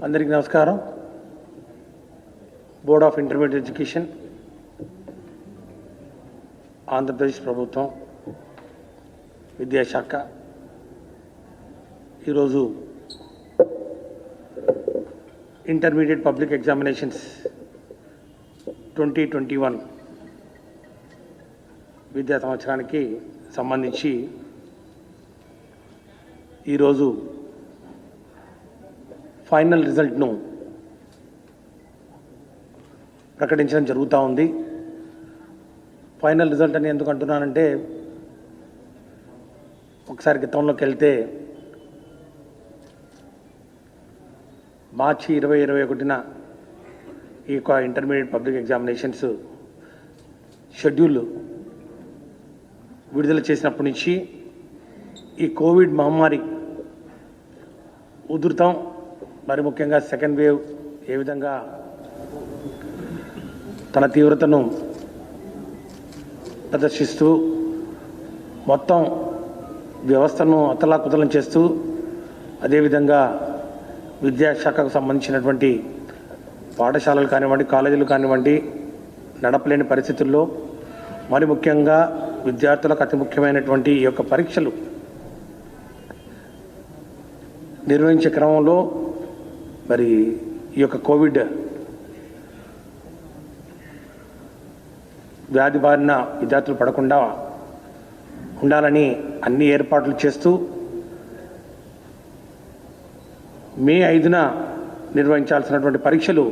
అందరికీ నమస్కారం. Board of intermediate education, Andhra Pradesh ప్రభుత్వం, విద్యాశాఖ ఈరోజు ఇంటర్మీడియట్ పబ్లిక్ ఎగ్జామినేషన్స్ 2021 విద్యా సంవత్సరానికి సంబంధించి ఈరోజు ఫైనల్ రిజల్ట్ను ప్రకటించడం జరుగుతూ ఉంది. ఫైనల్ రిజల్ట్ అని ఎందుకు అంటున్నానంటే, ఒకసారి గతంలోకి వెళ్తే మార్చి 2021 ఈ యొక్క ఇంటర్మీడియట్ పబ్లిక్ ఎగ్జామినేషన్స్ షెడ్యూల్ విడుదల చేసినప్పటి నుంచి ఈ కోవిడ్ మహమ్మారి ఉధృతం, మరి ముఖ్యంగా సెకండ్ వేవ్ ఏ విధంగా తన తీవ్రతను ప్రదర్శిస్తూ మొత్తం వ్యవస్థను అతలాకుతలం చేస్తూ, అదేవిధంగా విద్యాశాఖకు సంబంధించినటువంటి పాఠశాలలు కానివ్వండి, కాలేజీలు కానివ్వండి నడపలేని పరిస్థితుల్లో, మరి ముఖ్యంగా విద్యార్థులకు అతి ముఖ్యమైనటువంటి ఈ యొక్క పరీక్షలు నిర్వహించే క్రమంలో మరి ఈ యొక్క కోవిడ్ వ్యాధి బారిన విద్యార్థులు పడకుండా ఉండాలని అన్ని ఏర్పాట్లు చేస్తూ మే 5న నిర్వహించాల్సినటువంటి పరీక్షలు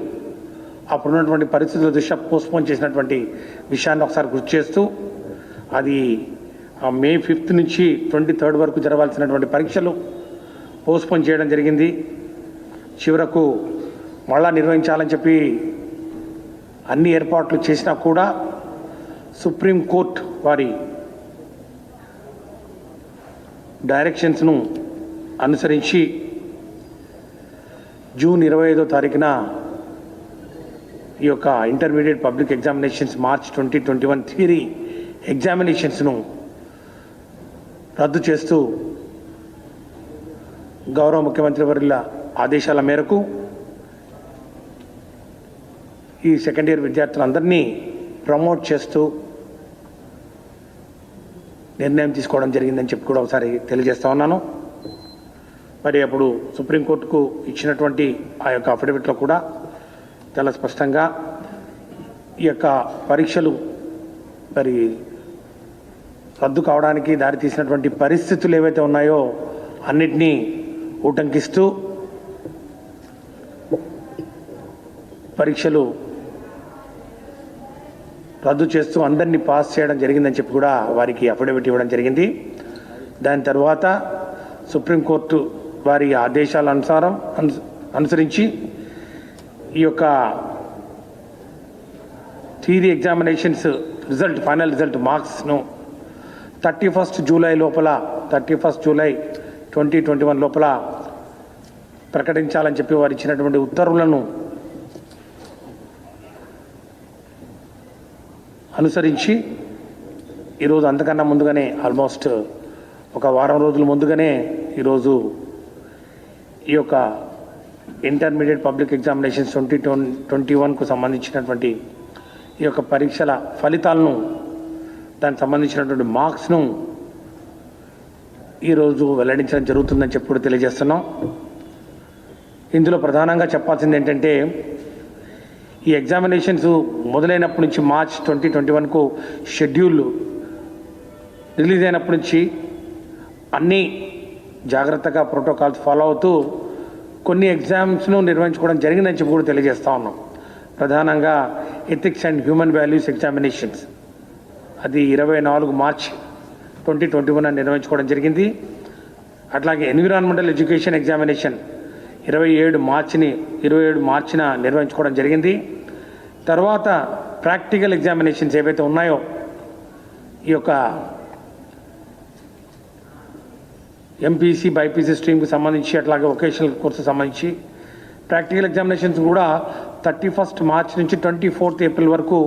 అప్పుడున్నటువంటి పరిస్థితుల దృష్ట్యా పోస్ట్పోన్ చేసినటువంటి విషయాన్ని ఒకసారి గుర్తు చేస్తూ, అది మే 5 నుంచి 23 వరకు జరగాల్సినటువంటి పరీక్షలు పోస్ట్పోన్ చేయడం జరిగింది. చివరకు మళ్ళా నిర్వహించాలని చెప్పి అన్ని ఏర్పాట్లు చేసినా కూడా సుప్రీంకోర్టు వారి డైరెక్షన్స్ను అనుసరించి జూన్ 25వ తారీఖున ఈ యొక్క intermediate public examinations March 2021 theory ఎగ్జామినేషన్స్ను రద్దు చేస్తూ గౌరవ ముఖ్యమంత్రి వర్యుల ఆదేశాల మేరకు ఈ సెకండ్ ఇయర్ విద్యార్థులందరినీ ప్రమోట్ చేస్తూ నిర్ణయం తీసుకోవడం జరిగిందని చెప్పి కూడా ఒకసారి తెలియజేస్తా ఉన్నాను. మరి అప్పుడు సుప్రీంకోర్టుకు ఇచ్చినటువంటి ఆ యొక్క అఫిడవిట్లో కూడా చాలా స్పష్టంగా ఈ యొక్క పరీక్షలు మరి రద్దు కావడానికి దారితీసినటువంటి పరిస్థితులు ఏవైతే ఉన్నాయో అన్నిటినీ ఉటంకిస్తూ పరీక్షలు రద్దు చేస్తూ అందరినీ పాస్ చేయడం జరిగిందని చెప్పి కూడా వారికి అఫిడవిట్ ఇవ్వడం జరిగింది. దాని తర్వాత సుప్రీంకోర్టు వారి ఆదేశాల అనుసరించి ఈ యొక్క theory examinations result, final result మార్క్స్ను 31 జూలై 2021 లోపల ప్రకటించాలని చెప్పి వారు ఇచ్చినటువంటి ఉత్తర్వులను అనుసరించి ఈరోజు అంతకన్నా ముందుగానే ఆల్మోస్ట్ ఒక వారం రోజుల ముందుగానే ఈరోజు ఈ యొక్క ఇంటర్మీడియట్ పబ్లిక్ ఎగ్జామినేషన్స్ 2021కు సంబంధించినటువంటి ఈ యొక్క పరీక్షల ఫలితాలను, దానికి సంబంధించినటువంటి మార్క్స్ను ఈరోజు వెల్లడించడం జరుగుతుందని చెప్పి కూడా తెలియజేస్తున్నాం. ఇందులో ప్రధానంగా చెప్పాల్సింది ఏంటంటే, ఈ ఎగ్జామినేషన్స్ మొదలైనప్పటి నుంచి మార్చ్ 2021కు షెడ్యూల్ రిలీజ్ అయినప్పటి నుంచి అన్నీ జాగ్రత్తగా ప్రోటోకాల్స్ ఫాలో అవుతూ కొన్ని ఎగ్జామ్స్ను నిర్వహించుకోవడం జరిగిందని చెప్పి కూడా తెలియజేస్తూ ఉన్నాం. ప్రధానంగా ethics and human values examinations అది 24 మార్చ్ 2021 నిర్వహించుకోవడం జరిగింది. అట్లాగే ఎన్విరాన్మెంటల్ ఎడ్యుకేషన్ ఎగ్జామినేషన్ 27 మార్చిన నిర్వహించుకోవడం జరిగింది. తర్వాత ప్రాక్టికల్ ఎగ్జామినేషన్స్ ఏవైతే ఉన్నాయో ఈ యొక్క ఎంపీసీ బైపీసీ స్ట్రీమ్కి సంబంధించి, అట్లాగే వొకేషనల్ కోర్సు సంబంధించి ప్రాక్టికల్ ఎగ్జామినేషన్స్ కూడా 31 మార్చ్ నుంచి 24 ఏప్రిల్ వరకు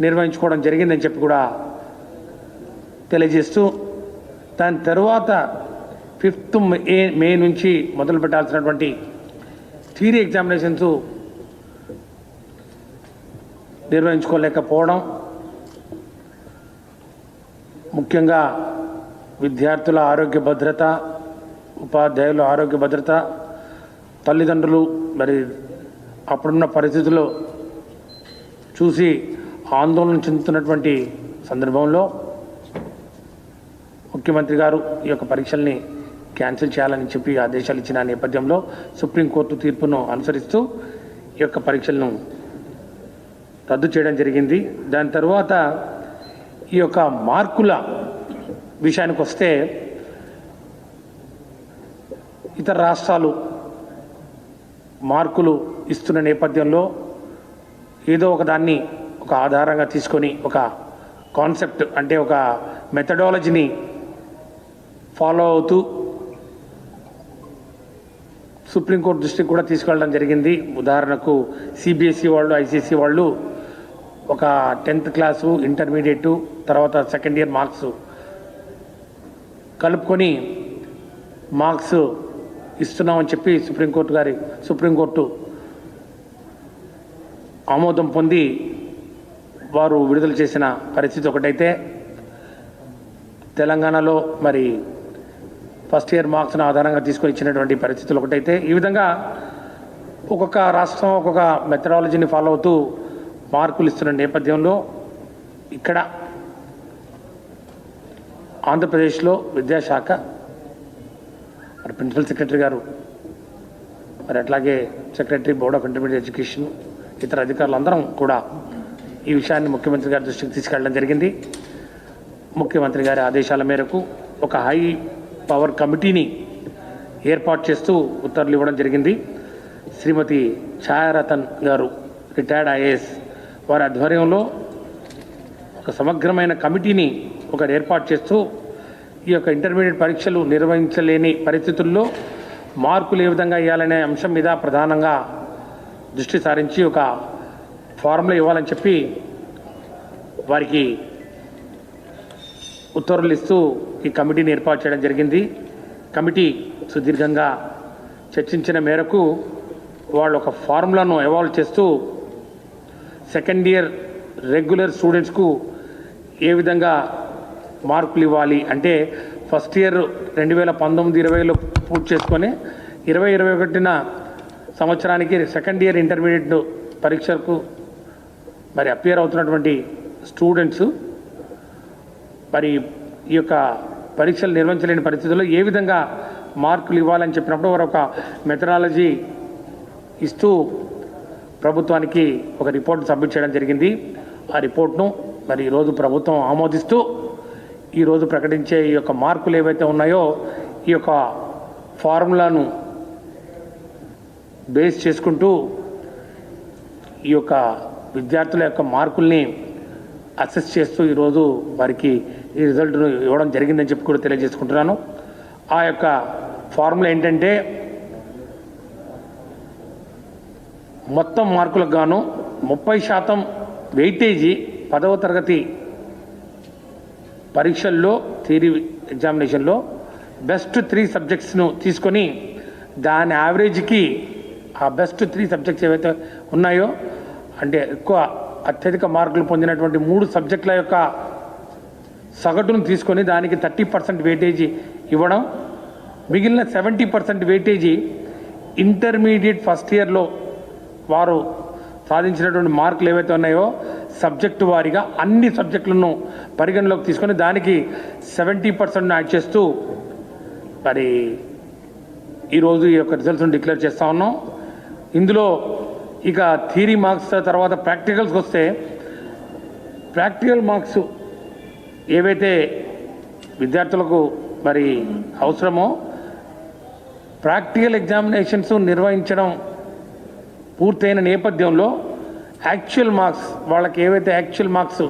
నిర్వహించుకోవడం జరిగిందని చెప్పి కూడా తెలియజేస్తూ, దాని తర్వాత 5th మే నుంచి మొదలు పెట్టాల్సినటువంటి థియరీ ఎగ్జామినేషన్స్ నిర్వహించుకోలేకపోవడం, ముఖ్యంగా విద్యార్థుల ఆరోగ్య భద్రత, ఉపాధ్యాయుల ఆరోగ్య భద్రత, తల్లిదండ్రులు మరి అప్పుడున్న పరిస్థితుల్లో చూసి ఆందోళన చెందుతున్నటువంటి సందర్భంలో ముఖ్యమంత్రి గారు ఈ యొక్క పరీక్షల్ని క్యాన్సిల్ చేయాలని చెప్పి ఆదేశాలు ఇచ్చిన నేపథ్యంలో సుప్రీంకోర్టు తీర్పును అనుసరిస్తూ ఈ యొక్క పరీక్షలను రద్దు చేయడం జరిగింది. దాని తర్వాత ఈ యొక్క మార్కుల విషయానికి వస్తే ఇతర రాష్ట్రాలు మార్కులు ఇస్తున్న నేపథ్యంలో ఏదో ఒక దాన్ని ఒక ఆధారంగా తీసుకొని ఒక కాన్సెప్ట్ అంటే ఒక మెథడాలజీని ఫాలో అవుతూ సుప్రీంకోర్టు దృష్టికి కూడా తీసుకెళ్ళడం జరిగింది. ఉదాహరణకు సిబిఎస్ఈ వాళ్ళు, ఐసిఎస్ఈ వాళ్ళు ఒక 10th క్లాసు, ఇంటర్మీడియట్, తర్వాత సెకండ్ ఇయర్ మార్క్స్ కలుపుకొని మార్క్స్ ఇస్తున్నామని చెప్పి సుప్రీంకోర్టు ఆమోదం పొంది వారు విడుదల చేసిన పరిస్థితి ఒకటైతే, తెలంగాణలో మరి ఫస్ట్ ఇయర్ మార్క్స్ను ఆధారంగా తీసుకొని ఇచ్చినటువంటి పరిస్థితులు ఒకటైతే, ఈ విధంగా ఒక్కొక్క రాష్ట్రం ఒక్కొక్క మెథడాలజీని ఫాలో అవుతూ మార్కులు ఇస్తున్న నేపథ్యంలో ఇక్కడ ఆంధ్రప్రదేశ్లో విద్యాశాఖ మరి ప్రిన్సిపల్ సెక్రటరీ గారు, మరి అట్లాగే secretary board of intermediate education, ఇతర అధికారులు అందరం కూడా ఈ విషయాన్ని ముఖ్యమంత్రి గారి దృష్టికి తీసుకెళ్ళడం జరిగింది. ముఖ్యమంత్రి గారి ఆదేశాల మేరకు ఒక హై పవర్ కమిటీని ఏర్పాటు చేస్తూ ఉత్తర్వులు ఇవ్వడం జరిగింది. శ్రీమతి ఛాయారతన్ గారు, రిటైర్డ్ ఐఏఎస్, వారి ఆధ్వర్యంలో ఒక సమగ్రమైన కమిటీని ఏర్పాటు చేస్తూ ఈ యొక్క ఇంటర్మీడియట్ పరీక్షలు నిర్వహించలేని పరిస్థితుల్లో మార్కులు ఏ విధంగా ఇవ్వాలనే అంశం మీద ప్రధానంగా దృష్టి సారించి ఒక ఫార్ములా ఇవ్వాలని చెప్పి వారికి ఉత్తర్వులు ఇస్తూ ఈ కమిటీని ఏర్పాటు చేయడం జరిగింది. కమిటీ సుదీర్ఘంగా చర్చించిన మేరకు వాళ్ళు ఒక ఫార్ములాను ఎవాల్వ్ చేస్తూ సెకండ్ ఇయర్ రెగ్యులర్ స్టూడెంట్స్కు ఏ విధంగా మార్కులు ఇవ్వాలి అంటే, ఫస్ట్ ఇయర్ 2019-20లో పూర్తి చేసుకొని 2021 సంవత్సరానికి సెకండ్ ఇయర్ ఇంటర్మీడియట్ పరీక్షకు మరి అపియర్ అవుతున్నటువంటి స్టూడెంట్స్ మరి ఈ యొక్క పరీక్షలు నిర్వహించలేని పరిస్థితుల్లో ఏ విధంగా మార్కులు ఇవ్వాలని చెప్పినప్పుడు వారు ఒక మెథడాలజీ ఇస్తూ ప్రభుత్వానికి ఒక రిపోర్ట్ సబ్మిట్ చేయడం జరిగింది. ఆ రిపోర్ట్ను మరి ఈరోజు ప్రభుత్వం ఆమోదిస్తూ ఈరోజు ప్రకటించే ఈ యొక్క మార్కులు ఏవైతే ఉన్నాయో ఈ యొక్క ఫార్ములాను బేస్ చేసుకుంటూ ఈ యొక్క విద్యార్థుల యొక్క మార్కుల్ని అసెస్ చేస్తూ ఈరోజు వారికి ఈ రిజల్ట్ను ఇవ్వడం జరిగిందని చెప్పి కూడా తెలియజేసుకుంటున్నాను. ఆ యొక్క ఫార్ములా ఏంటంటే, మొత్తం మార్కులకు గాను 30% వెయిటేజీ 10వ తరగతి పరీక్షల్లో థియరీ ఎగ్జామినేషన్లో బెస్ట్ 3 సబ్జెక్ట్స్ను తీసుకొని దాని యావరేజ్కి ఆ బెస్ట్ 3 సబ్జెక్ట్స్ ఏవైతే ఉన్నాయో అంటే అత్యధిక మార్కులు పొందినటువంటి 3 సబ్జెక్టుల యొక్క సగటును తీసుకొని దానికి 30% వెయిటేజీ ఇవ్వడం, మిగిలిన 70% వెయిటేజీ ఇంటర్మీడియట్ ఫస్ట్ ఇయర్లో వారు సాధించినటువంటి మార్కులు ఏవైతే ఉన్నాయో సబ్జెక్టు వారీగా అన్ని సబ్జెక్టులను పరిగణలోకి తీసుకొని దానికి 70% యాడ్ చేస్తూ మరి ఈరోజు ఈ యొక్క రిజల్ట్స్ను డిక్లేర్ చేస్తూ ఉన్నాం. ఇందులో ఇక థియరీ మార్క్స్ తర్వాత ప్రాక్టికల్స్కి వస్తే, ప్రాక్టికల్ మార్క్స్ ఏవైతే విద్యార్థులకు మరి అవసరమో ప్రాక్టికల్ ఎగ్జామినేషన్స్ నిర్వహించడం పూర్తయిన నేపథ్యంలో యాక్చువల్ మార్క్స్ వాళ్ళకి ఏవైతే యాక్చువల్ మార్క్స్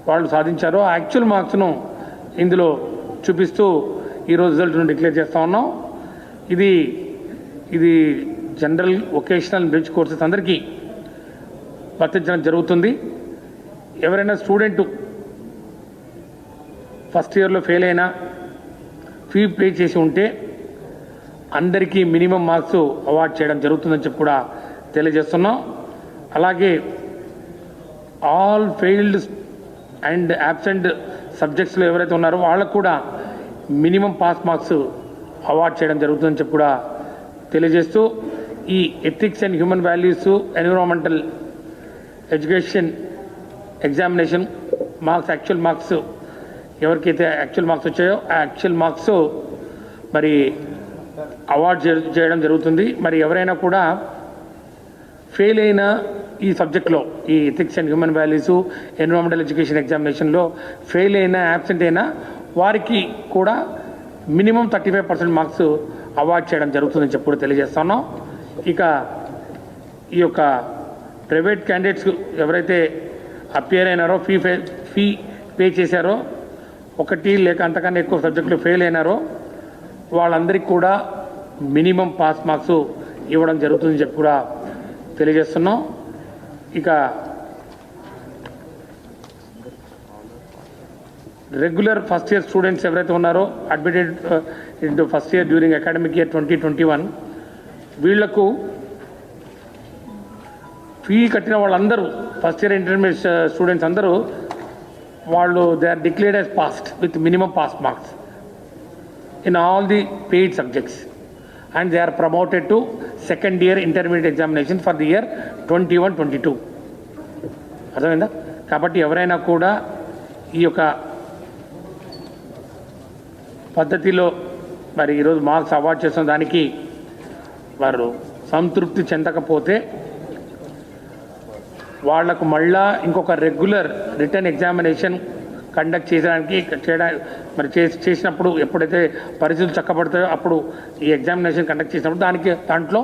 వాళ్ళు సాధించారో ఆ యాక్చువల్ మార్క్స్ను ఇందులో చూపిస్తూ ఈరోజు రిజల్ట్ను డిక్లేర్ చేస్తూ ఉన్నాం. ఇది జనరల్ వొకేషనల్ బ్రిడ్జ్ కోర్సెస్ అందరికీ వర్తించడం జరుగుతుంది. ఎవరైనా స్టూడెంట్ ఫస్ట్ ఇయర్లో ఫెయిల్ అయినా ఫీ పే చేసి ఉంటే అందరికీ మినిమం మార్క్స్ అవార్డ్ చేయడం జరుగుతుందని చెప్పి కూడా తెలియజేస్తున్నాం. అలాగే ఆల్ ఫెయిల్డ్ అండ్ యాబ్సెంట్ సబ్జెక్ట్స్లో ఎవరైతే ఉన్నారో వాళ్ళకు కూడా మినిమం పాస్ మార్క్స్ అవార్డ్ చేయడం జరుగుతుందని చెప్పి కూడా తెలియజేస్తూ ఈ ethics and human values environmental education examination marks actual marks ఎవరికైతే యాక్చువల్ మార్క్స్ వచ్చాయో ఆ యాక్చువల్ మార్క్స్ మరి అవార్డ్ చేయడం జరుగుతుంది. మరి ఎవరైనా కూడా ఫెయిల్ అయిన ఈ సబ్జెక్ట్లో ఈ ethics and human values environmental education ఎగ్జామినేషన్లో ఫెయిల్ అయినా యాబ్సెంట్ అయినా వారికి కూడా మినిమం 35% మార్క్స్ అవార్డ్ చేయడం జరుగుతుందని చెప్పి కూడా తెలియజేస్తున్నాం. ఇక ఈ యొక్క ప్రైవేట్ క్యాండిడేట్స్ ఎవరైతే అపియర్ అయినారో ఫీ పే చేశారో ఒకటి లేక అంతకన్నా ఎక్కువ సబ్జెక్టులు ఫెయిల్ అయినారో వాళ్ళందరికీ కూడా మినిమం పాస్ మార్క్స్ ఇవ్వడం జరుగుతుందని చెప్పి కూడా తెలియజేస్తున్నాం. ఇక రెగ్యులర్ ఫస్ట్ ఇయర్ స్టూడెంట్స్ ఎవరైతే ఉన్నారో admitted into first year during academic year 2021 వీళ్లకు ఫీ కట్టిన వాళ్ళందరూ ఫస్ట్ ఇయర్ ఇంటర్మీడియట్ స్టూడెంట్స్ అందరూ వాళ్ళు they are declared as passed with minimum pass marks in all the paid subjects and they are promoted to second year intermediate examination for the year 21-22. అర్థమైందా? కాబట్టి ఎవరైనా కూడా ఈ యొక్క పద్ధతిలో మరి ఈరోజు మార్క్స్ అవార్డ్ చేస్తున్న దానికి వారు సంతృప్తి చెందకపోతే వాళ్లకు మళ్ళా ఇంకొక రెగ్యులర్ రిటర్న్ ఎగ్జామినేషన్ కండక్ట్ మరి చేసినప్పుడు ఎప్పుడైతే పరిస్థితులు చక్కబడతాయో అప్పుడు ఈ ఎగ్జామినేషన్ కండక్ట్ చేసినప్పుడు దాంట్లో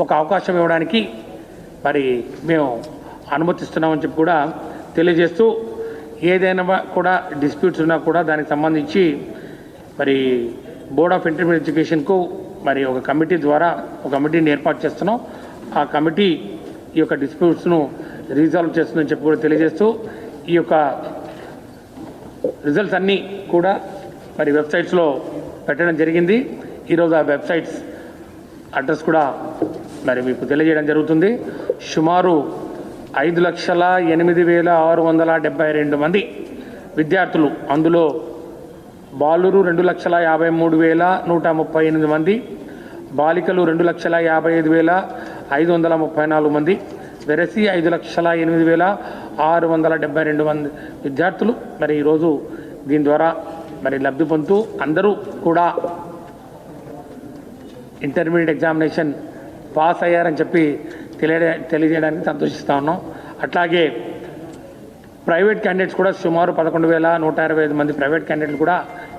ఒక అవకాశం ఇవ్వడానికి మరి మేము అనుమతిస్తున్నామని చెప్పి కూడా తెలియజేస్తూ ఏదైనా కూడా డిస్ప్యూట్స్ ఉన్నా కూడా దానికి సంబంధించి మరి బోర్డ్ ఆఫ్ ఇంటర్మీడియట్ ఎడ్యుకేషన్కు మరి ఒక కమిటీ ద్వారా ఒక కమిటీని ఏర్పాటు చేస్తున్నాం. ఆ కమిటీ ఈ యొక్క డిస్ప్యూట్స్ను రీసాల్వ్ చేస్తుందని చెప్పి కూడా తెలియజేస్తూ ఈ యొక్క రిజల్ట్స్ అన్నీ కూడా మరి వెబ్సైట్స్లో పెట్టడం జరిగింది. ఈరోజు ఆ వెబ్సైట్స్ అడ్రస్ కూడా మరి మీకు తెలియజేయడం జరుగుతుంది. సుమారు 5,08,672 మంది విద్యార్థులు, అందులో బాలురు 2,53,138 మంది, బాలికలు 2,55,534 మంది, వెరసి 5,08,672 మంది విద్యార్థులు మరి ఈరోజు దీని ద్వారా మరి లబ్ధి పొందుతూ అందరూ కూడా ఇంటర్మీడియట్ ఎగ్జామినేషన్ పాస్ అయ్యారని చెప్పి తెలియజేయడానికి సంతోషిస్తా ఉన్నాం. అట్లాగే ప్రైవేట్ క్యాండిడేట్స్ కూడా సుమారు 11,125 మంది ప్రైవేట్ క్యాండిడేట్లు కూడా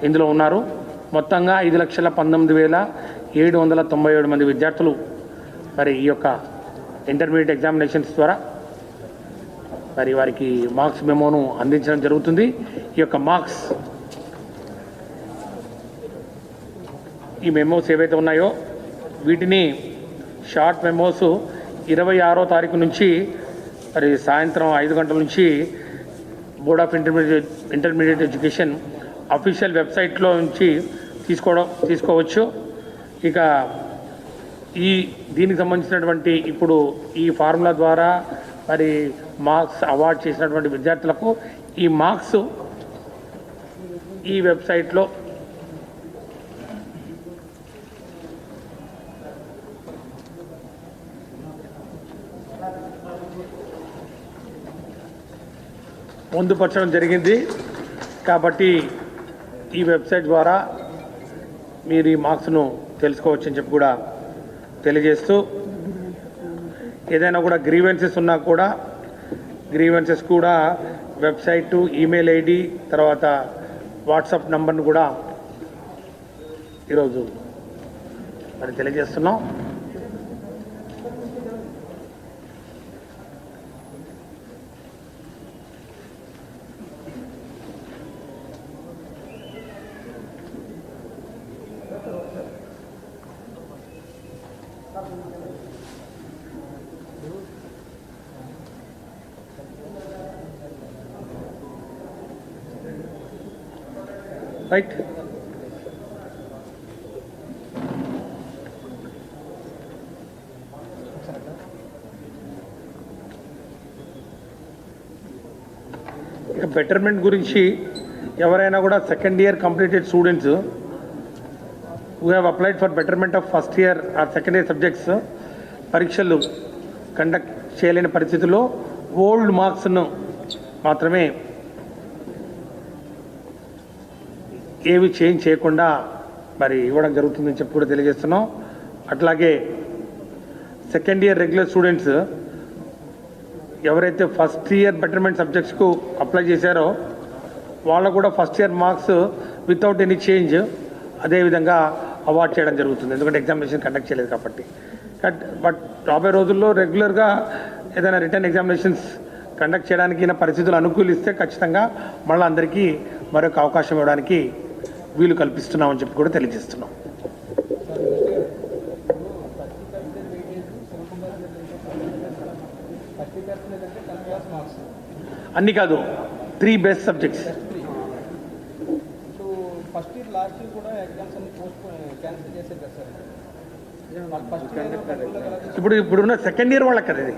ఇందులో ఉన్నారు. మొత్తంగా 5,19,797 మంది విద్యార్థులు మరి ఈ యొక్క ఇంటర్మీడియట్ ఎగ్జామినేషన్స్ ద్వారా మరి వారికి మార్క్స్ మెమోను అందించడం జరుగుతుంది. ఈ యొక్క మార్క్స్ ఈ మెమోస్ ఏవైతే ఉన్నాయో వీటిని షార్ట్ మెమోస్ 26వ తారీఖు నుంచి మరి సాయంత్రం 5 గంటల నుంచి board of intermediate education official వెబ్సైట్లో నుంచి తీసుకోవచ్చు. ఇక దీనికి సంబంధించినటువంటి ఇప్పుడు ఈ ఫార్ములా ద్వారా మరి మార్క్స్ అవార్డ్ చేసినటువంటి విద్యార్థులకు ఈ మార్క్స్ ఈ వెబ్సైట్లో పొందుపరచడం జరిగింది. కాబట్టి ఈ వెబ్సైట్ ద్వారా మీరు ఈ మార్క్స్ను తెలుసుకోవచ్చని చెప్పి కూడా తెలియజేస్తూ ఏదైనా కూడా గ్రీవెన్సెస్ ఉన్నా కూడా గ్రీవెన్సెస్ కూడా వెబ్సైటు, ఈమెయిల్ ఐడి, తర్వాత వాట్సాప్ నంబర్ను కూడా ఈరోజు మరి తెలియజేస్తున్నాం. రైట్. బెటర్మెంట్ గురించి ఎవరైనా కూడా second year completed students who have applied for betterment of first year or second year subjects పరీక్షలు కండక్ట్ చేయలేని పరిస్థితుల్లో ఓల్డ్ మార్క్స్ను మాత్రమే ఏవి చేంజ్ చేయకుండా మరి ఇవ్వడం జరుగుతుందని చెప్పి కూడా తెలియజేస్తున్నాం. అట్లాగే సెకండ్ ఇయర్ రెగ్యులర్ స్టూడెంట్స్ ఎవరైతే ఫస్ట్ ఇయర్ బెటర్మెంట్ సబ్జెక్ట్స్కు అప్లై చేశారో వాళ్ళకు కూడా first year marks without any change అదేవిధంగా అవార్డ్ చేయడం జరుగుతుంది, ఎందుకంటే ఎగ్జామినేషన్ కండక్ట్ చేయలేదు కాబట్టి. బట్ రాబోయే రోజుల్లో రెగ్యులర్గా ఏదైనా రిటర్న్ ఎగ్జామినేషన్స్ కండక్ట్ చేయడానికి పరిస్థితులు అనుకూలిస్తే ఖచ్చితంగా మళ్ళీ అందరికీ మరొక అవకాశం ఇవ్వడానికి వీలు కల్పిస్తున్నామని చెప్పి కూడా తెలియజేస్తున్నాం. అన్ని కాదు, 3 best subjects. First year last year కూడా ఎగ్జామ్స్ అన్ని క్యాన్సిల్ చేశారు కదా సార్. ఇప్పుడున్న సెకండ్ ఇయర్ వాళ్ళకి కదా, ఇది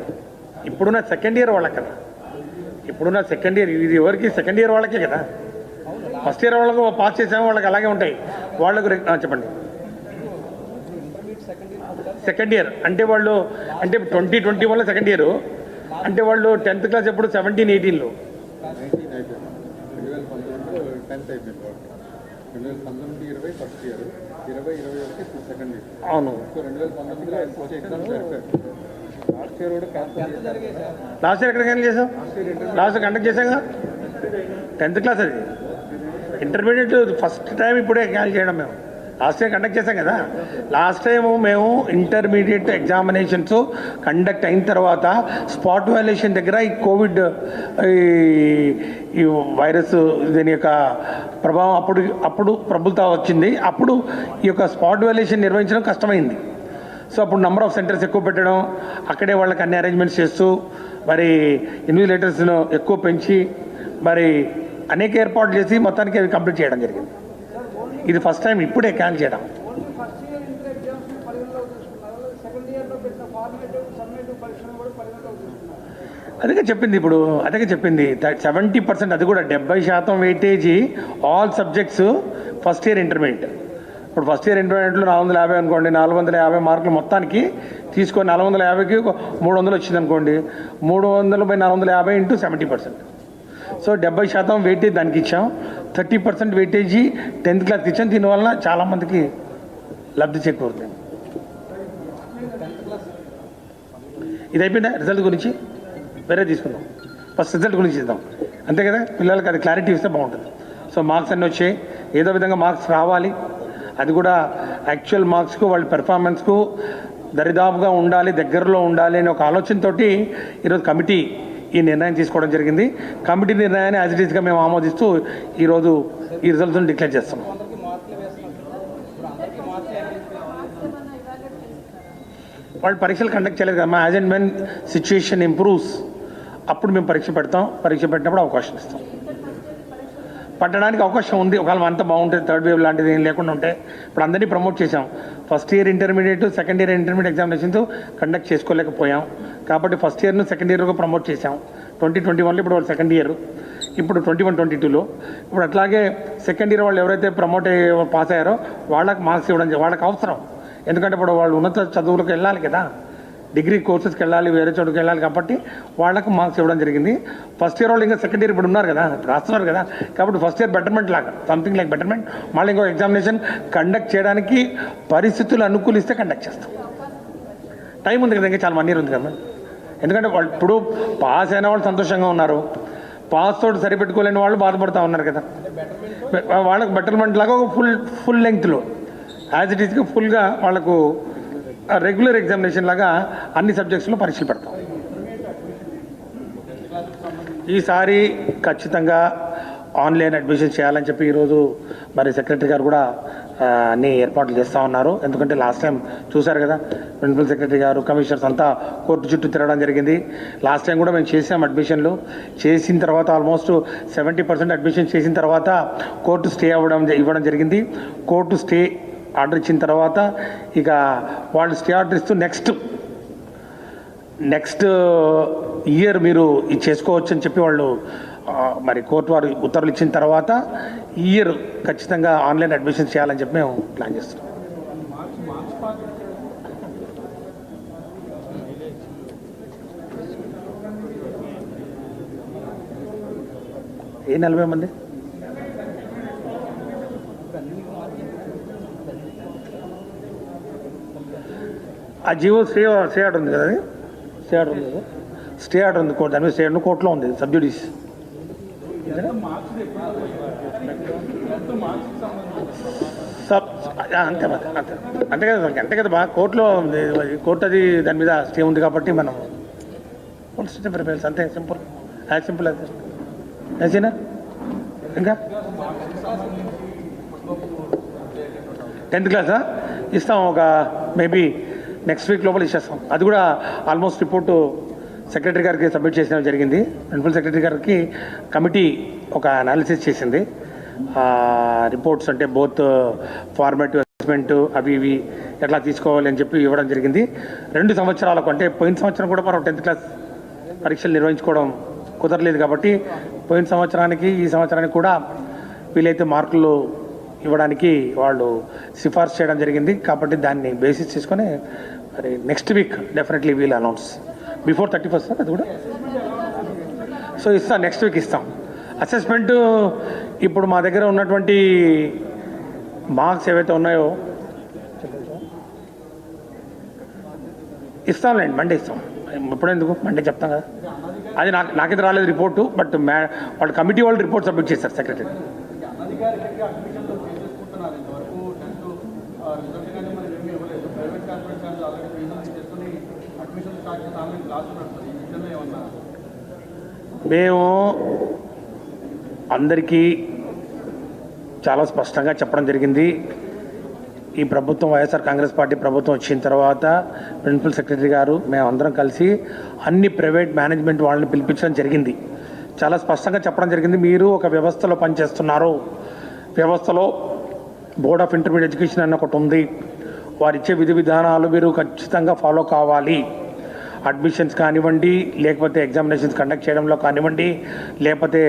ఇప్పుడున్న సెకండ్ ఇయర్ వాళ్ళకి కదా, ఇప్పుడున్న సెకండ్ ఇయర్ ఇది ఎవరికి సెకండ్ ఇయర్ వాళ్ళకే కదా. ఫస్ట్ ఇయర్ వాళ్ళకు పాస్ చేసాము, వాళ్ళకి అలాగే ఉంటాయి. వాళ్ళకు చెప్పండి. సెకండ్ ఇయర్ అంటే వాళ్ళు అంటే 2021లో సెకండ్ ఇయర్ అంటే వాళ్ళు 10th క్లాస్ ఎప్పుడు 17, 18లో 2019-20 ఫస్ట్ ఇయర్, 20-21 సెకండ్ ఇయర్. అవును. సో 2019 లాస్ట్ ఇయర్ కూడా క్యాన్సిల్ జరిగాయి సార్. లాస్ట్ ఇయర్ ఎక్కడ క్యాన్సిల్ చేసాం? లాస్ట్ కండక్ట్ చేసాంగా 10th క్లాస్. అది ఇంటర్మీడియట్ ఫస్ట్ టైం ఇప్పుడే క్యాన్సిల్ చేయడం. మేము లాస్ట్ టైం కండక్ట్ చేసాం కదా. లాస్ట్ టైము మేము ఇంటర్మీడియట్ ఎగ్జామినేషన్స్ కండక్ట్ అయిన తర్వాత స్పాట్ వాల్యుయేషన్ దగ్గర ఈ కోవిడ్ ఈ వైరస్ దీని యొక్క ప్రభావం అప్పుడు ప్రబుల్తా వచ్చింది. అప్పుడు ఈ యొక్క స్పాట్ వాల్యుయేషన్ నిర్వహించడం కష్టమైంది. సో అప్పుడు నెంబర్ ఆఫ్ సెంటర్స్ ఎక్కువ పెట్టడం, అక్కడే వాళ్ళకి అన్ని అరేంజ్మెంట్స్ చేస్తూ మరి ఇన్విజిలేటర్స్ను ఎక్కువ పెంచి మరి అనేక ఏర్పాట్లు చేసి మొత్తానికి అవి కంప్లీట్ చేయడం జరిగింది. ఇది ఫస్ట్ టైం ఇప్పుడే క్యాన్సిల్ చేయడం. అదే చెప్పింది ఇప్పుడు, అదే చెప్పింది 70%, అది కూడా 70% weightage all subjects first year intermediate. ఇప్పుడు ఫస్ట్ ఇయర్ ఇంటర్మీడియట్లో 450 అనుకోండి, 450 మార్కులు మొత్తానికి తీసుకొని 450కి 300 వచ్చింది అనుకోండి, 300/450 ఇంటూ 70%. సో 70% వెయిటేజ్ దానికి ఇచ్చాం. 30% వెయిటేజీ 10th క్లాస్కి ఇచ్చాం. దీనివల్ల చాలామందికి లబ్ధి చేకూరుతుంది. ఇది అయిపోయిందా? రిజల్ట్ గురించి వేరే తీసుకుందాం, ఫస్ట్ రిజల్ట్ గురించి ఇద్దాం, అంతే కదా. పిల్లలకి అది క్లారిటీ ఇస్తే బాగుంటుంది. సో మార్క్స్ అన్నీ వచ్చాయి, ఏదో విధంగా మార్క్స్ రావాలి. అది కూడా యాక్చువల్ మార్క్స్కు వాళ్ళ పెర్ఫార్మెన్స్కు దరిదాపుగా ఉండాలి, దగ్గరలో ఉండాలి అనే ఒక ఆలోచనతోటి ఈరోజు కమిటీ ఈ నిర్ణయం తీసుకోవడం జరిగింది. కమిటీ నిర్ణయాన్ని యాజ్ ఇట్ ఈస్గా మేము ఆమోదిస్తూ ఈరోజు ఈ రిజల్ట్స్ని డిక్లేర్ చేస్తాం. వాళ్ళు పరీక్షలు కండక్ట్ చేయలేదు కదా. As and when situation improves అప్పుడు మేము పరీక్ష పెడతాం. పరీక్ష పెట్టినప్పుడు అవకాశం ఇస్తాం. పట్టడానికి అవకాశం ఉంది ఒకవేళ అంతా బాగుంటుంది, థర్డ్ వేవ్ లాంటిది ఏం లేకుండా ఉంటే. ఇప్పుడు అందరినీ ప్రమోట్ చేసాం. First year intermediate, second year intermediate examinations conduct చేసుకోలేకపోయాం కాబట్టి ఫస్ట్ ఇయర్ను సెకండ్ ఇయర్గా ప్రమోట్ చేసాం. 2021లో ఇప్పుడు వాళ్ళు సెకండ్ ఇయర్, ఇప్పుడు 21-22లో. ఇప్పుడు అట్లాగే సెకండ్ ఇయర్ వాళ్ళు ఎవరైతే ప్రమోట్ పాస్ అయ్యారో వాళ్ళకి మార్క్స్ ఇవ్వడం వాళ్ళకి అవసరం. ఎందుకంటే ఇప్పుడు వాళ్ళు ఉన్నత చదువులకు వెళ్ళాలి కదా, డిగ్రీ కోర్సెస్కి వెళ్ళాలి, వేరే చోటుకి వెళ్ళాలి కాబట్టి వాళ్ళకు మార్క్స్ ఇవ్వడం జరిగింది. ఫస్ట్ ఇయర్ వాళ్ళు ఇంకా సెకండ్ ఇయర్ ఇప్పుడు ఉన్నారు కదా, రాస్తున్నారు కదా, కాబట్టి ఫస్ట్ ఇయర్ బెటర్మెంట్ లాగా సంథింగ్ లైక్ బెటర్మెంట్ మళ్ళీ ఇంకో ఎగ్జామినేషన్ కండక్ట్ చేయడానికి పరిస్థితులు అనుకూలిస్తే కండక్ట్ చేస్తాం. టైం ఉంది కదా, ఇంకా చాలా 1 ఇయర్ ఉంది కదా. ఎందుకంటే వాళ్ళు ఇప్పుడు పాస్ అయిన వాళ్ళు సంతోషంగా ఉన్నారు, పాస్ తోటి సరిపెట్టుకోలేని వాళ్ళు బాధపడుతూ ఉన్నారు కదా. వాళ్ళకు బెటర్మెంట్ లాగా ఒక ఫుల్ లెంగ్త్లో యాజ్ ఇట్ ఈస్గా ఫుల్గా వాళ్ళకు రెగ్యులర్ ఎగ్జామినేషన్ లాగా అన్ని సబ్జెక్ట్స్లో పరీక్షలు పెడతాం. ఈసారి ఖచ్చితంగా ఆన్లైన్ అడ్మిషన్ చేయాలని చెప్పి ఈరోజు మరి సెక్రటరీ గారు కూడా అన్ని ఏర్పాట్లు చేస్తూ ఉన్నారు. ఎందుకంటే లాస్ట్ టైం చూశారు కదా, ప్రిన్సిపల్ సెక్రటరీ గారు, కమిషనర్స్ అంతా కోర్టు చుట్టూ తిరగడం జరిగింది. లాస్ట్ టైం కూడా మేము చేసాం అడ్మిషన్లు. చేసిన తర్వాత ఆల్మోస్ట్ 70% అడ్మిషన్ చేసిన తర్వాత కోర్టు స్టే ఇవ్వడం జరిగింది. కోర్టు స్టే ఆర్డర్ ఇచ్చిన తర్వాత ఇక వాళ్ళు స్టే ఆర్డర్ ఇస్తూ నెక్స్ట్ ఇయర్ మీరు ఇది చేసుకోవచ్చు అని చెప్పి వాళ్ళు మరి కోర్టు వారు ఉత్తర్వులు ఇచ్చిన తర్వాత ఈ ఇయర్ ఖచ్చితంగా ఆన్లైన్ అడ్మిషన్ చేయాలని చెప్పి మేము ప్లాన్ చేస్తున్నాం. ఏ 40 మంది ఆ జీవో స్టే ఆర్డర్ ఉంది కదా, అది స్టే ఆర్డర్ ఉంది కదా, స్టే ఆర్డర్ ఉంది కోర్టు, దాని మీద స్టే ఆర్డర్ కోర్టులో ఉంది సబ్జుడిస్. అంతే అంతే కదా, అంతే కదా బా, కోర్టులో ఉంది, కోర్టు అది దాని మీద స్టే ఉంది కాబట్టి మనం ప్రిపేర్స్ అంతే, సింపుల్, యాజ్ సింపుల్ అది. యాజీనా ఇంకా 10th క్లాసా ఇస్తాం, ఒక మేబీ నెక్స్ట్ వీక్ లోపల ఇచ్చేస్తాం. అది కూడా ఆల్మోస్ట్ రిపోర్టు సెక్రటరీ గారికి సబ్మిట్ చేయడం జరిగింది. ప్రిన్సిపల్ సెక్రటరీ గారికి కమిటీ ఒక అనాలిసిస్ చేసింది. రిపోర్ట్స్ అంటే బోత్ ఫార్మేటివ్ అసెస్మెంట్ అవి ఇవి ఎట్లా తీసుకోవాలి అని చెప్పి ఇవ్వడం జరిగింది. 2 సంవత్సరాలకు, అంటే పోయిన సంవత్సరం కూడా మనం 10th క్లాస్ పరీక్షలు నిర్వహించుకోవడం కుదరలేదు కాబట్టి పోయిన సంవత్సరానికి ఈ సంవత్సరానికి కూడా వీలైతే మార్కులు ఇవ్వడానికి వాళ్ళు సిఫార్సు చేయడం జరిగింది. కాబట్టి దాన్ని బేసిస్ చేసుకొని మరి next week definitely wheel announce before 31st అది కూడా. సో ఇస్తాం, నెక్స్ట్ వీక్ ఇస్తాం. అసెస్మెంటు ఇప్పుడు మా దగ్గర ఉన్నటువంటి మార్క్స్ ఏవైతే ఉన్నాయో ఇస్తాంలేండి, మండే ఇస్తాం. ఎప్పుడెందుకు మండే చెప్తాం కదా, అది నాకైతే రాలేదు రిపోర్టు, బట్ వాళ్ళు కమిటీ వాళ్ళు రిపోర్ట్ సబ్మిట్ చేస్తారు సెక్రటరీ. మేము అందరికీ చాలా స్పష్టంగా చెప్పడం జరిగింది. ఈ ప్రభుత్వం, వైఎస్ఆర్ కాంగ్రెస్ పార్టీ ప్రభుత్వం వచ్చిన తర్వాత ప్రిన్సిపల్ సెక్రటరీ గారు మేమందరం కలిసి అన్ని ప్రైవేట్ మేనేజ్మెంట్ వాళ్ళని పిలిపించడం జరిగింది. చాలా స్పష్టంగా చెప్పడం జరిగింది, మీరు ఒక వ్యవస్థలో పనిచేస్తున్నారు, వ్యవస్థలో బోర్డ్ ఆఫ్ ఇంటర్మీడియట్ ఎడ్యుకేషన్ అన్న ఒకటి ఉంది, వారిచ్చే విధి విధానాలు మీరు ఖచ్చితంగా ఫాలో కావాలి. అడ్మిషన్స్ కానివ్వండి, లేకపోతే ఎగ్జామినేషన్స్ కండక్ట్ చేయడంలో కానివ్వండి, లేకపోతే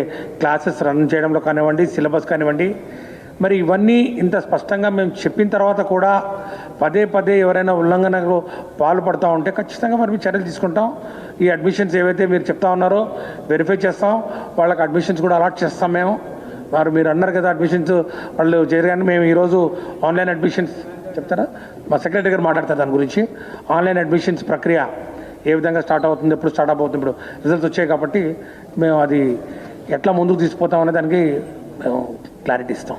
క్లాసెస్ రన్ చేయడంలో కానివ్వండి, సిలబస్ కానివ్వండి, మరి ఇవన్నీ ఇంత స్పష్టంగా మేము చెప్పిన తర్వాత కూడా పదే పదే ఎవరైనా ఉల్లంఘనకు పాల్పడుతూ ఉంటే ఖచ్చితంగా మరి చర్యలు తీసుకుంటాం. ఈ అడ్మిషన్స్ ఏవైతే మీరు చెప్తా ఉన్నారో వెరిఫై చేస్తాం, వాళ్ళకి అడ్మిషన్స్ కూడా అలాట్ చేస్తాం మేము. మీరు అన్నారు కదా అడ్మిషన్స్ వాళ్ళు చేయగానే మేము ఈరోజు ఆన్లైన్ అడ్మిషన్స్ చెప్తారా, మా సెక్రటరీ గారు మాట్లాడతారు దాని గురించి. ఆన్లైన్ అడ్మిషన్స్ ప్రక్రియ ఏ విధంగా స్టార్ట్ అవుతుంది, ఎప్పుడు స్టార్ట్ అవుతుంది, ఇప్పుడు రిజల్ట్స్ వచ్చాయి కాబట్టి మేము అది ఎట్లా ముందుకు తీసుకుపోతాం అనే దానికి మేము క్లారిటీ ఇస్తాం.